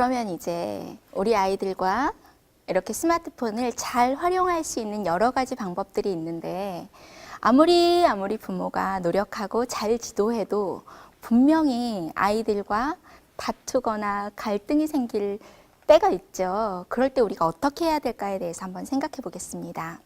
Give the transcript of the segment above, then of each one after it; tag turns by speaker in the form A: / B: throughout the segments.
A: 그러면 이제 우리 아이들과 이렇게 스마트폰을 잘 활용할 수 있는 여러 가지 방법들이 있는데 아무리 부모가 노력하고 잘 지도해도 분명히 아이들과 다투거나 갈등이 생길 때가 있죠. 그럴 때 우리가 어떻게 해야 될까에 대해서 한번 생각해 보겠습니다.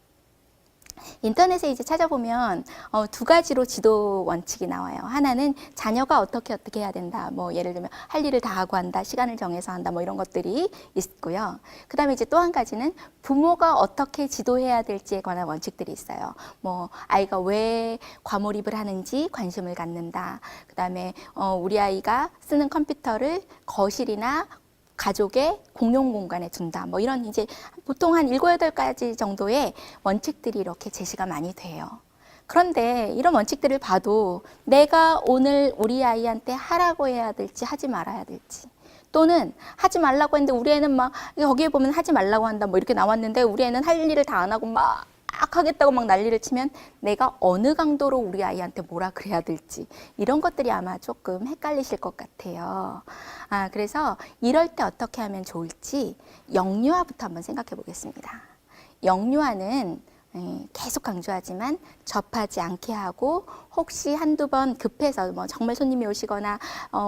A: 인터넷에 이제 찾아보면 두 가지로 지도 원칙이 나와요. 하나는 자녀가 어떻게 해야 된다. 뭐 예를 들면 할 일을 다 하고 한다. 시간을 정해서 한다. 뭐 이런 것들이 있고요. 그 다음에 이제 또 한 가지는 부모가 어떻게 지도해야 될지에 관한 원칙들이 있어요. 뭐 아이가 왜 과몰입을 하는지 관심을 갖는다. 그 다음에 우리 아이가 쓰는 컴퓨터를 거실이나 가족의 공용 공간에 둔다. 뭐 이런 이제 보통 한 7, 8가지 정도의 원칙들이 이렇게 제시가 많이 돼요. 그런데 이런 원칙들을 봐도 내가 오늘 우리 아이한테 하라고 해야 될지 하지 말아야 될지, 또는 하지 말라고 했는데 우리 애는 막 거기에 보면 하지 말라고 한다 뭐 이렇게 나왔는데 우리 애는 할 일을 다 안 하고 막 하겠다고 막 난리를 치면 내가 어느 강도로 우리 아이한테 뭐라 그래야 될지, 이런 것들이 아마 조금 헷갈리실 것 같아요. 그래서 이럴 때 어떻게 하면 좋을지 영유아부터 한번 생각해 보겠습니다. 영유아는 계속 강조하지만 접하지 않게 하고, 혹시 한두 번 급해서 뭐 정말 손님이 오시거나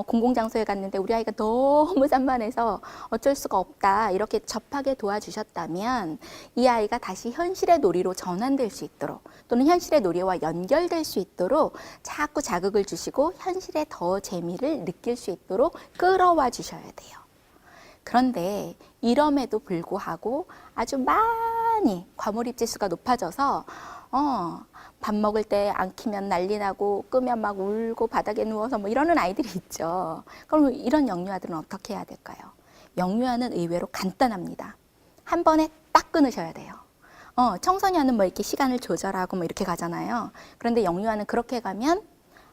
A: 공공장소에 갔는데 우리 아이가 너무 산만해서 어쩔 수가 없다 이렇게 접하게 도와주셨다면 이 아이가 다시 현실의 놀이로 전환될 수 있도록, 또는 현실의 놀이와 연결될 수 있도록 자꾸 자극을 주시고 현실의 더 재미를 느낄 수 있도록 끌어와 주셔야 돼요. 그런데 이럼에도 불구하고 아주 많이 과몰입 지수가 높아져서 밥 먹을 때 안 키면 난리 나고 끄면 막 울고 바닥에 누워서 뭐 이러는 아이들이 있죠. 그럼 이런 영유아들은 어떻게 해야 될까요? 영유아는 의외로 간단합니다. 한 번에 딱 끊으셔야 돼요. 청소년은 뭐 이렇게 시간을 조절하고 뭐 이렇게 가잖아요. 그런데 영유아는 그렇게 가면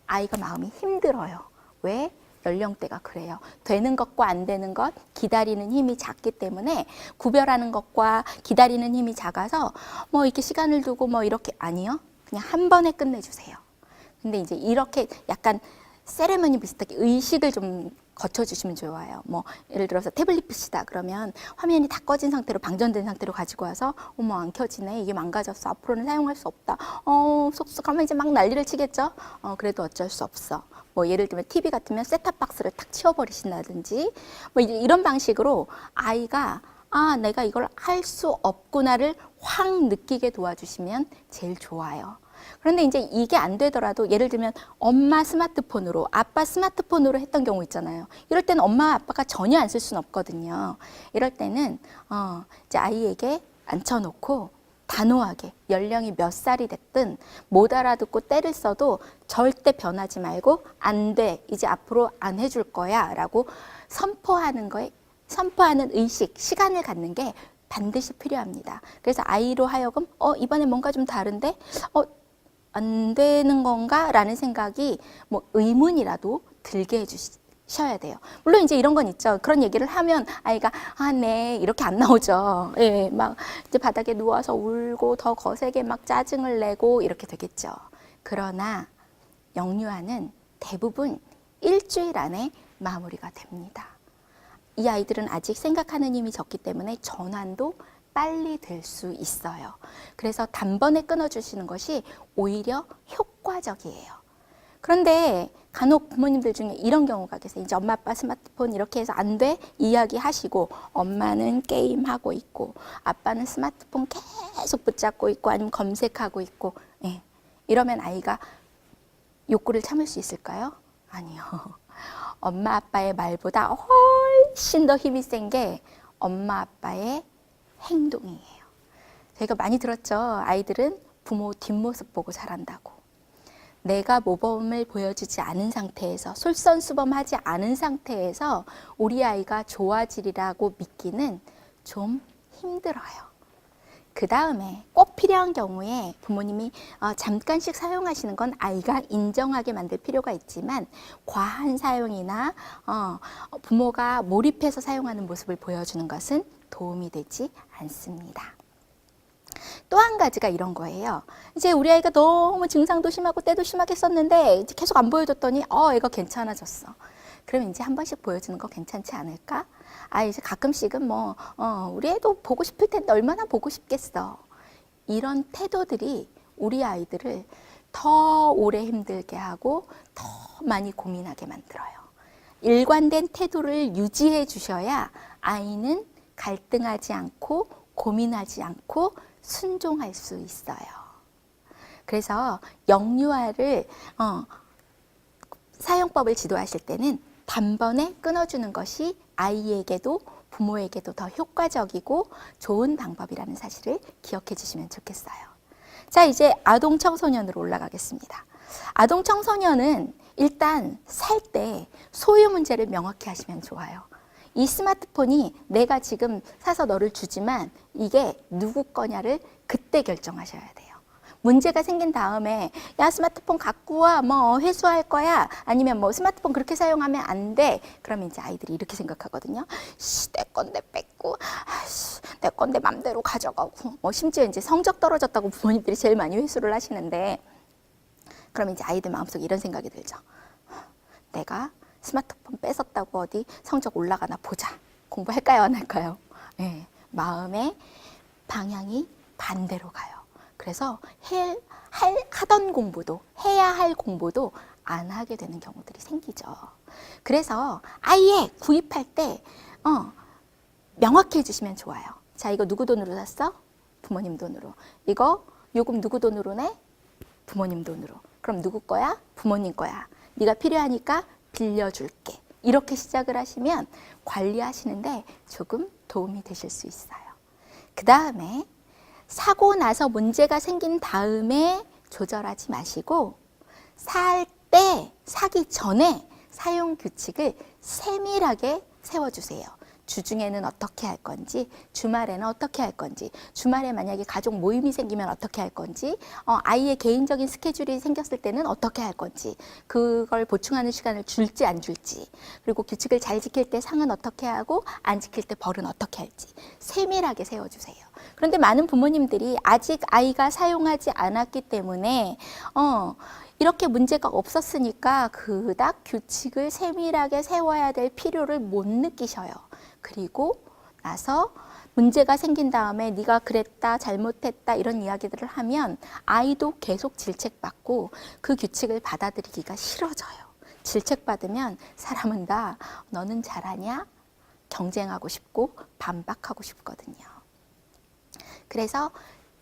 A: 아이가 마음이 힘들어요. 왜? 연령대가 그래요. 되는 것과 안 되는 것, 기다리는 힘이 작기 때문에 구별하는 것과 기다리는 힘이 작아서 뭐 이렇게 시간을 두고 뭐 이렇게, 아니요. 그냥 한 번에 끝내주세요. 근데 이제 이렇게 약간 세레머니 비슷하게 의식을 좀 거쳐주시면 좋아요. 뭐 예를 들어서 태블릿 PC다 그러면 화면이 다 꺼진 상태로, 방전된 상태로 가지고 와서 어머 안 켜지네, 이게 망가졌어, 앞으로는 사용할 수 없다, 쏙쏙하면 이제 막 난리를 치겠죠. 그래도 어쩔 수 없어. 뭐 예를 들면 TV 같으면 셋탑박스를 탁 치워버리신다든지 뭐 이런 방식으로 아이가 내가 이걸 할 수 없구나를 확 느끼게 도와주시면 제일 좋아요. 그런데 이제 이게 안 되더라도 예를 들면 엄마 스마트폰으로, 아빠 스마트폰으로 했던 경우 있잖아요. 이럴 때는 엄마 아빠가 전혀 안 쓸 수는 없거든요. 이럴 때는 이제 아이에게 앉혀놓고 단호하게, 연령이 몇 살이 됐든 못 알아듣고 때를 써도 절대 변하지 말고 안 돼, 이제 앞으로 안 해줄 거야 라고 선포하는 의식, 시간을 갖는 게 반드시 필요합니다. 그래서 아이로 하여금 이번에 뭔가 좀 다른데 안 되는 건가? 라는 생각이 뭐 의문이라도 들게 해주셔야 돼요. 물론 이제 이런 건 있죠. 그런 얘기를 하면 아이가 네 이렇게 안 나오죠. 예, 막 이제 바닥에 누워서 울고 더 거세게 막 짜증을 내고 이렇게 되겠죠. 그러나 영유아는 대부분 일주일 안에 마무리가 됩니다. 이 아이들은 아직 생각하는 힘이 적기 때문에 전환도 빨리 될 수 있어요. 그래서 단번에 끊어주시는 것이 오히려 효과적이에요. 그런데 간혹 부모님들 중에 이런 경우가 계세요. 이제 엄마 아빠 스마트폰 이렇게 해서 안 돼? 이야기하시고 엄마는 게임하고 있고 아빠는 스마트폰 계속 붙잡고 있고 아니면 검색하고 있고, 예. 이러면 아이가 욕구를 참을 수 있을까요? 아니요. 엄마 아빠의 말보다 훨씬 더 힘이 센 게 엄마 아빠의 행동이에요. 저희가 많이 들었죠. 아이들은 부모 뒷모습 보고 자란다고. 내가 모범을 보여주지 않은 상태에서, 솔선수범하지 않은 상태에서 우리 아이가 좋아지리라고 믿기는 좀 힘들어요. 그 다음에 꼭 필요한 경우에 부모님이 잠깐씩 사용하시는 건 아이가 인정하게 만들 필요가 있지만 과한 사용이나 부모가 몰입해서 사용하는 모습을 보여주는 것은 도움이 되지 않습니다. 또 한 가지가 이런 거예요. 이제 우리 아이가 너무 증상도 심하고 때도 심하게 썼는데 이제 계속 안 보여줬더니 애가 괜찮아졌어. 그럼 이제 한 번씩 보여주는 거 괜찮지 않을까? 아, 이제 가끔씩은 뭐, 우리 애도 보고 싶을 텐데 얼마나 보고 싶겠어. 이런 태도들이 우리 아이들을 더 오래 힘들게 하고 더 많이 고민하게 만들어요. 일관된 태도를 유지해 주셔야 아이는 갈등하지 않고 고민하지 않고 순종할 수 있어요. 그래서 영유아를 사용법을 지도하실 때는 단번에 끊어주는 것이 아이에게도 부모에게도 더 효과적이고 좋은 방법이라는 사실을 기억해 주시면 좋겠어요. 자, 이제 아동 청소년으로 올라가겠습니다. 아동 청소년은 일단 살 때 소유 문제를 명확히 하시면 좋아요. 이 스마트폰이 내가 지금 사서 너를 주지만 이게 누구 거냐를 그때 결정하셔야 돼요. 문제가 생긴 다음에 야 스마트폰 갖고 와, 뭐 회수할 거야, 아니면 뭐 스마트폰 그렇게 사용하면 안 돼. 그러면 이제 아이들이 이렇게 생각하거든요. 내 건데 뺏고, 내 건데 맘대로 가져가고, 뭐 심지어 이제 성적 떨어졌다고 부모님들이 제일 많이 회수를 하시는데, 그럼 이제 아이들 마음속에 이런 생각이 들죠. 내가 스마트폰 뺏었다고 어디 성적 올라가나 보자. 공부할까요, 안 할까요? 네, 마음의 방향이 반대로 가요. 그래서 하던 공부도, 해야 할 공부도 안 하게 되는 경우들이 생기죠. 그래서 아예 구입할 때 명확히 해주시면 좋아요. 자, 이거 누구 돈으로 샀어? 부모님 돈으로. 이거 요금 누구 돈으로 내? 부모님 돈으로. 그럼 누구 거야? 부모님 거야. 네가 필요하니까 빌려줄게. 이렇게 시작을 하시면 관리하시는데 조금 도움이 되실 수 있어요. 그 다음에 사고 나서 문제가 생긴 다음에 조절하지 마시고 사기 전에 사용 규칙을 세밀하게 세워주세요. 주중에는 어떻게 할 건지, 주말에는 어떻게 할 건지, 주말에 만약에 가족 모임이 생기면 어떻게 할 건지, 아이의 개인적인 스케줄이 생겼을 때는 어떻게 할 건지, 그걸 보충하는 시간을 줄지 안 줄지, 그리고 규칙을 잘 지킬 때 상은 어떻게 하고 안 지킬 때 벌은 어떻게 할지 세밀하게 세워주세요. 그런데 많은 부모님들이 아직 아이가 사용하지 않았기 때문에 이렇게 문제가 없었으니까 그닥 규칙을 세밀하게 세워야 될 필요를 못 느끼셔요. 그리고 나서 문제가 생긴 다음에 네가 그랬다, 잘못했다 이런 이야기들을 하면 아이도 계속 질책받고 그 규칙을 받아들이기가 싫어져요. 질책받으면 사람은 다 너는 잘하냐? 경쟁하고 싶고 반박하고 싶거든요. 그래서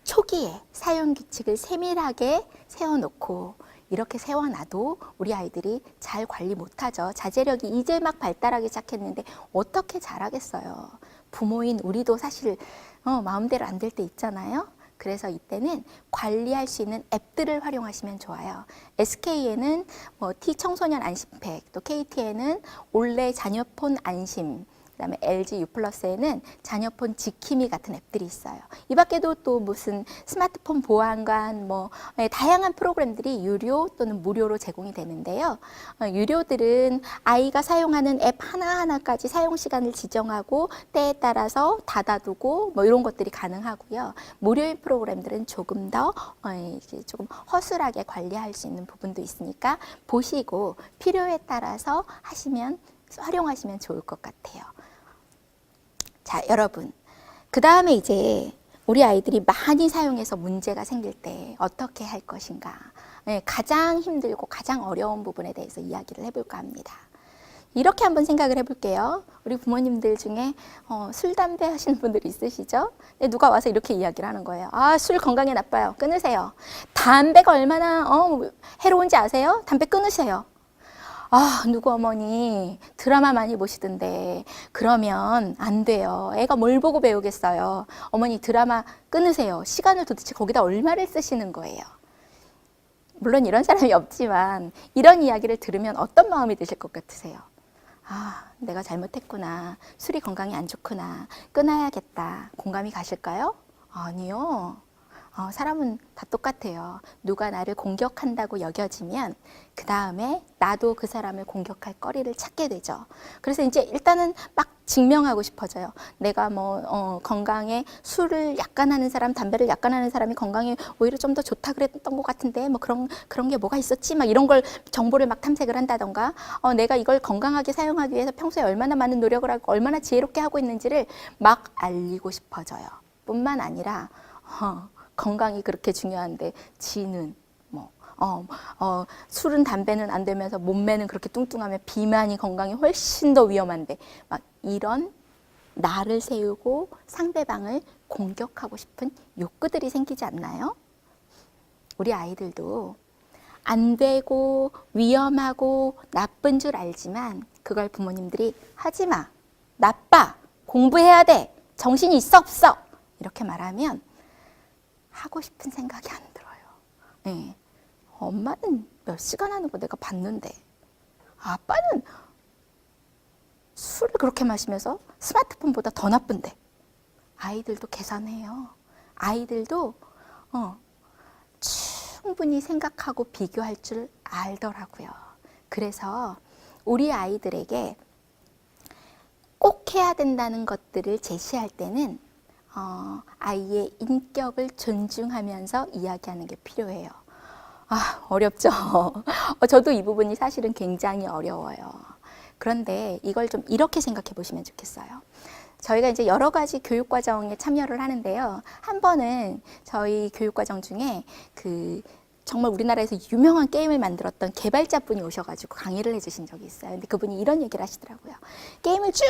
A: 초기에 사용 규칙을 세밀하게 세워놓고 이렇게 세워놔도 우리 아이들이 잘 관리 못하죠. 자제력이 이제 막 발달하기 시작했는데 어떻게 잘하겠어요. 부모인 우리도 사실 마음대로 안 될 때 있잖아요. 그래서 이때는 관리할 수 있는 앱들을 활용하시면 좋아요. SK에는 T청소년 안심팩, 또 KT에는 올레 자녀폰 안심, 그다음에 LG U+에는 자녀폰 지킴이 같은 앱들이 있어요. 이 밖에도 또 무슨 스마트폰 보안관, 다양한 프로그램들이 유료 또는 무료로 제공이 되는데요. 유료들은 아이가 사용하는 앱 하나하나까지 사용 시간을 지정하고 때에 따라서 닫아두고 이런 것들이 가능하고요. 무료인 프로그램들은 조금 더 조금 허술하게 관리할 수 있는 부분도 있으니까 보시고 필요에 따라서 활용하시면 좋을 것 같아요. 자, 여러분. 그 다음에 이제 우리 아이들이 많이 사용해서 문제가 생길 때 어떻게 할 것인가. 가장 힘들고 가장 어려운 부분에 대해서 이야기를 해볼까 합니다. 이렇게 한번 생각을 해볼게요. 우리 부모님들 중에 술, 담배 하시는 분들이 있으시죠? 누가 와서 이렇게 이야기를 하는 거예요. 아, 술 건강에 나빠요. 끊으세요. 담배가 얼마나 해로운지 아세요? 담배 끊으세요. 아, 누구 어머니 드라마 많이 보시던데 그러면 안 돼요. 애가 뭘 보고 배우겠어요. 어머니 드라마 끊으세요. 시간을 도대체 거기다 얼마를 쓰시는 거예요. 물론 이런 사람이 없지만 이런 이야기를 들으면 어떤 마음이 드실 것 같으세요? 아, 내가 잘못했구나. 술이 건강에 안 좋구나. 끊어야겠다. 공감이 가실까요? 아니요. 사람은 다 똑같아요. 누가 나를 공격한다고 여겨지면 그 다음에 나도 그 사람을 공격할 거리를 찾게 되죠. 그래서 이제 일단은 막 증명하고 싶어져요. 내가 건강에 술을 약간 하는 사람, 담배를 약간 하는 사람이 건강에 오히려 좀 더 좋다 그랬던 것 같은데 뭐 그런 게 뭐가 있었지? 막 이런 걸 정보를 막 탐색을 한다던가 내가 이걸 건강하게 사용하기 위해서 평소에 얼마나 많은 노력을 하고 얼마나 지혜롭게 하고 있는지를 막 알리고 싶어져요. 뿐만 아니라 건강이 그렇게 중요한데 지는 술은 담배는 안 되면서 몸매는 그렇게 뚱뚱하면 비만이 건강에 훨씬 더 위험한데 막 이런 나를 세우고 상대방을 공격하고 싶은 욕구들이 생기지 않나요? 우리 아이들도 안 되고 위험하고 나쁜 줄 알지만 그걸 부모님들이 하지 마, 나빠, 공부해야 돼, 정신이 있어 없어 이렇게 말하면 하고 싶은 생각이 안 들어요. 네. 엄마는 몇 시간 하는 거 내가 봤는데 아빠는 술을 그렇게 마시면서 스마트폰보다 더 나쁜데 아이들도 계산해요. 아이들도 충분히 생각하고 비교할 줄 알더라고요. 그래서 우리 아이들에게 꼭 해야 된다는 것들을 제시할 때는 아이의 인격을 존중하면서 이야기하는 게 필요해요. 어렵죠. 저도 이 부분이 사실은 굉장히 어려워요. 그런데 이걸 좀 이렇게 생각해 보시면 좋겠어요. 저희가 이제 여러 가지 교육과정에 참여를 하는데요. 한 번은 저희 교육과정 중에 정말 우리나라에서 유명한 게임을 만들었던 개발자분이 오셔가지고 강의를 해주신 적이 있어요. 근데 그분이 이런 얘기를 하시더라고요. 게임을 쭉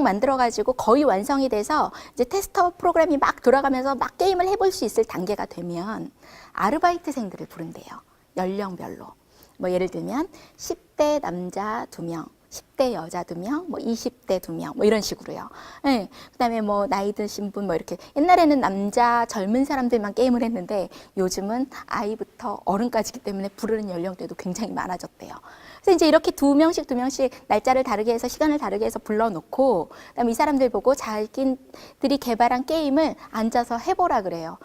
A: 만들어가지고 거의 완성이 돼서 이제 테스터 프로그램이 막 돌아가면서 막 게임을 해볼 수 있을 단계가 되면 아르바이트생들을 부른대요. 연령별로. 뭐 예를 들면 10대 남자 2명, 10대 여자 2명, 뭐 20대 2명, 뭐 이런 식으로요. 네. 그다음에 뭐 나이 드신 분 뭐 이렇게 옛날에는 남자 젊은 사람들만 게임을 했는데 요즘은 아이부터 어른까지기 때문에 부르는 연령대도 굉장히 많아졌대요. 그래서 이제 이렇게 2명씩 날짜를 다르게 해서 시간을 다르게 해서 불러놓고 그다음에 이 사람들 보고 자기들이 개발한 게임을 앉아서 해보라 그래요.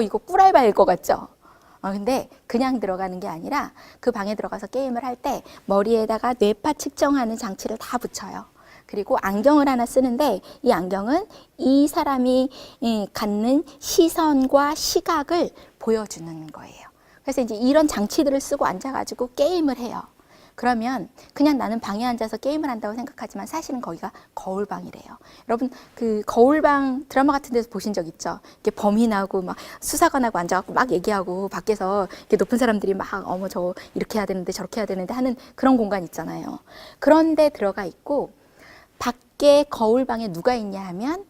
A: 이거 꿀알바일 것 같죠? 근데 그냥 들어가는 게 아니라 그 방에 들어가서 게임을 할 때 머리에다가 뇌파 측정하는 장치를 다 붙여요. 그리고 안경을 하나 쓰는데 이 안경은 이 사람이 갖는 시선과 시각을 보여주는 거예요. 그래서 이제 이런 장치들을 쓰고 앉아가지고 게임을 해요. 그러면 그냥 나는 방에 앉아서 게임을 한다고 생각하지만 사실은 거기가 거울방이래요. 여러분 그 거울방 드라마 같은 데서 보신 적 있죠? 이렇게 범인하고 막 수사관하고 앉아갖고 막 얘기하고 밖에서 이렇게 높은 사람들이 막 저 이렇게 해야 되는데 저렇게 해야 되는데 하는 그런 공간 있잖아요. 그런데 들어가 있고 밖에 거울방에 누가 있냐 하면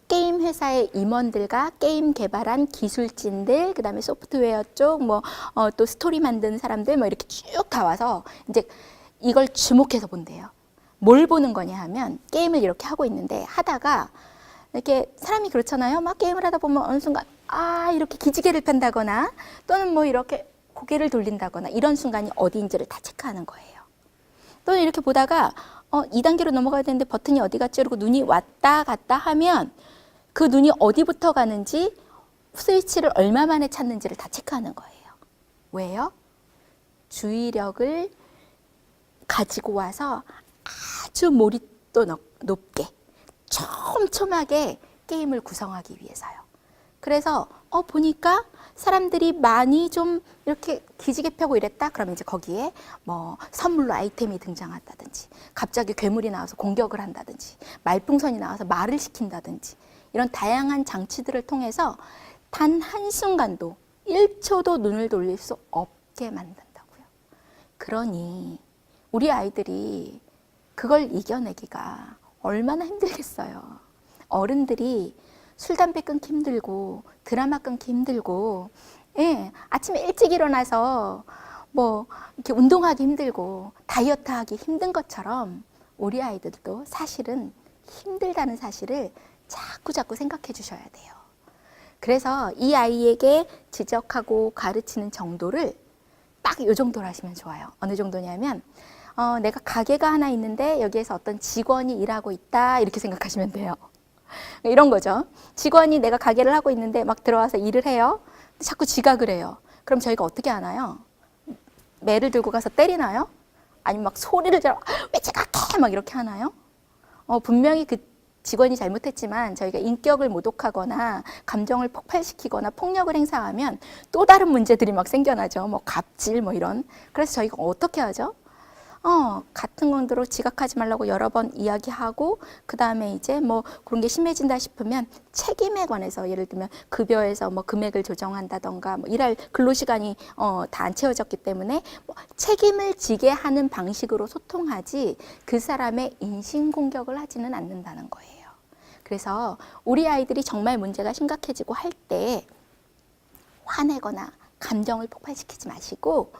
A: 게임 회사의 임원들과 게임 개발한 기술진들, 그 다음에 소프트웨어 쪽, 또 스토리 만드는 사람들, 이렇게 쭉 다 와서 이제 이걸 주목해서 본대요. 뭘 보는 거냐 하면 게임을 이렇게 하고 있는데 하다가 이렇게 사람이 그렇잖아요. 막 게임을 하다 보면 어느 순간 이렇게 기지개를 편다거나 또는 뭐 이렇게 고개를 돌린다거나 이런 순간이 어디인지를 다 체크하는 거예요. 또는 이렇게 보다가 2단계로 넘어가야 되는데 버튼이 어디 갔지? 그러고 눈이 왔다 갔다 하면 그 눈이 어디부터 가는지 스위치를 얼마 만에 찾는지를 다 체크하는 거예요. 왜요? 주의력을 가지고 와서 아주 몰입도 높게 촘촘하게 게임을 구성하기 위해서요. 그래서 보니까 사람들이 많이 좀 이렇게 기지개 펴고 이랬다? 그러면 이제 거기에 뭐 선물로 아이템이 등장한다든지 갑자기 괴물이 나와서 공격을 한다든지 말풍선이 나와서 말을 시킨다든지 이런 다양한 장치들을 통해서 단 한순간도 1초도 눈을 돌릴 수 없게 만든다고요. 그러니 우리 아이들이 그걸 이겨내기가 얼마나 힘들겠어요. 어른들이 술, 담배 끊기 힘들고 드라마 끊기 힘들고 아침에 일찍 일어나서 뭐 이렇게 운동하기 힘들고 다이어트 하기 힘든 것처럼 우리 아이들도 사실은 힘들다는 사실을 자꾸 생각해 주셔야 돼요. 그래서 이 아이에게 지적하고 가르치는 정도를 딱 이 정도로 하시면 좋아요. 어느 정도냐면 내가 가게가 하나 있는데 여기에서 어떤 직원이 일하고 있다 이렇게 생각하시면 돼요. 이런 거죠. 직원이 내가 가게를 하고 있는데 막 들어와서 일을 해요. 자꾸 지각을 해요. 그럼 저희가 어떻게 하나요? 매를 들고 가서 때리나요? 아니면 막 소리를 질러 왜 지각해? 막 이렇게 하나요? 분명히 그 직원이 잘못했지만 저희가 인격을 모독하거나 감정을 폭발시키거나 폭력을 행사하면 또 다른 문제들이 막 생겨나죠. 뭐 갑질 뭐 이런. 그래서 저희가 어떻게 하죠? 같은 강도로 지각하지 말라고 여러 번 이야기하고, 그 다음에 이제 뭐 그런 게 심해진다 싶으면 책임에 관해서, 예를 들면 급여에서 뭐 금액을 조정한다던가, 뭐 일할 근로시간이 다 안 채워졌기 때문에 뭐 책임을 지게 하는 방식으로 소통하지 그 사람의 인신공격을 하지는 않는다는 거예요. 그래서 우리 아이들이 정말 문제가 심각해지고 할 때 화내거나 감정을 폭발시키지 마시고,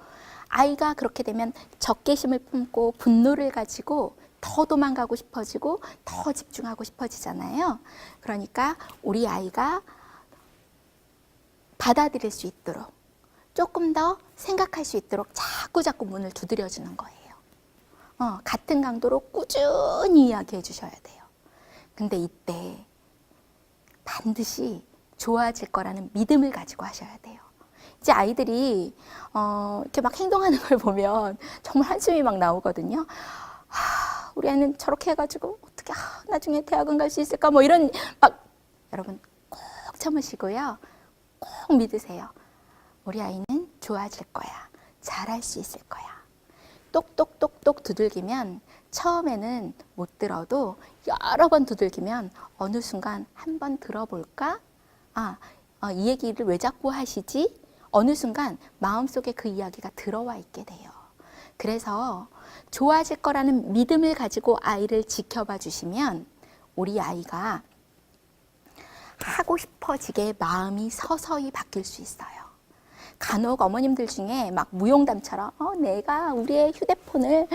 A: 아이가 그렇게 되면 적개심을 품고 분노를 가지고 더 도망가고 싶어지고 더 집중하고 싶어지잖아요. 그러니까 우리 아이가 받아들일 수 있도록, 조금 더 생각할 수 있도록 자꾸 문을 두드려주는 거예요. 같은 강도로 꾸준히 이야기해 주셔야 돼요. 근데 이때 반드시 좋아질 거라는 믿음을 가지고 하셔야 돼요. 이제 아이들이 이렇게 막 행동하는 걸 보면 정말 한숨이 막 나오거든요. 우리 애는 저렇게 해가지고 어떻게 나중에 대학은 갈 수 있을까, 뭐 이런 막. 여러분 꼭 참으시고요, 꼭 믿으세요. 우리 아이는 좋아질 거야, 잘할 수 있을 거야. 똑똑똑똑 두들기면 처음에는 못 들어도 여러 번 두들기면 어느 순간 한 번 들어볼까? 이 얘기를 왜 자꾸 하시지? 어느 순간 마음속에 그 이야기가 들어와 있게 돼요. 그래서 좋아질 거라는 믿음을 가지고 아이를 지켜봐 주시면 우리 아이가 하고 싶어지게 마음이 서서히 바뀔 수 있어요. 간혹 어머님들 중에 막 무용담처럼 내가 우리의 휴대폰을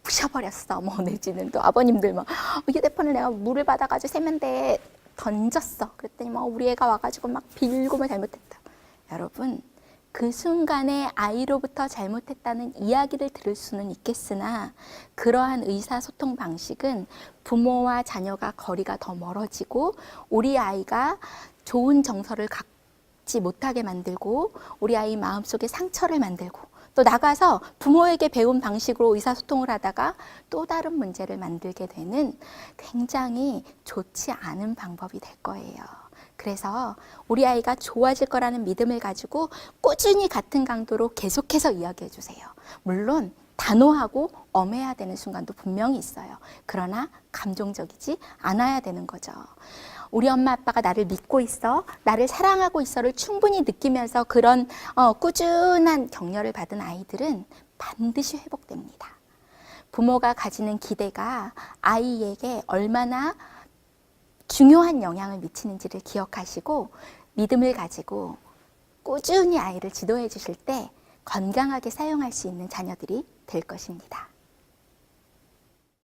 A: 부셔버렸어, 뭐 내지는 또 아버님들 막 휴대폰을 내가 물을 받아가지고 세면대에 던졌어. 그랬더니 뭐 우리 애가 와가지고 막 빌고 뭐 잘못했다. 여러분, 그 순간에 아이로부터 잘못했다는 이야기를 들을 수는 있겠으나 그러한 의사소통 방식은 부모와 자녀가 거리가 더 멀어지고 우리 아이가 좋은 정서를 갖지 못하게 만들고 우리 아이 마음속에 상처를 만들고 또 나가서 부모에게 배운 방식으로 의사소통을 하다가 또 다른 문제를 만들게 되는 굉장히 좋지 않은 방법이 될 거예요. 그래서 우리 아이가 좋아질 거라는 믿음을 가지고 꾸준히 같은 강도로 계속해서 이야기해 주세요. 물론 단호하고 엄해야 되는 순간도 분명히 있어요. 그러나 감정적이지 않아야 되는 거죠. 우리 엄마 아빠가 나를 믿고 있어, 나를 사랑하고 있어를 충분히 느끼면서 그런 꾸준한 격려를 받은 아이들은 반드시 회복됩니다. 부모가 가지는 기대가 아이에게 얼마나 중요한 영향을 미치는지를 기억하시고 믿음을 가지고 꾸준히 아이를 지도해 주실 때 건강하게 사용할 수 있는 자녀들이 될 것입니다.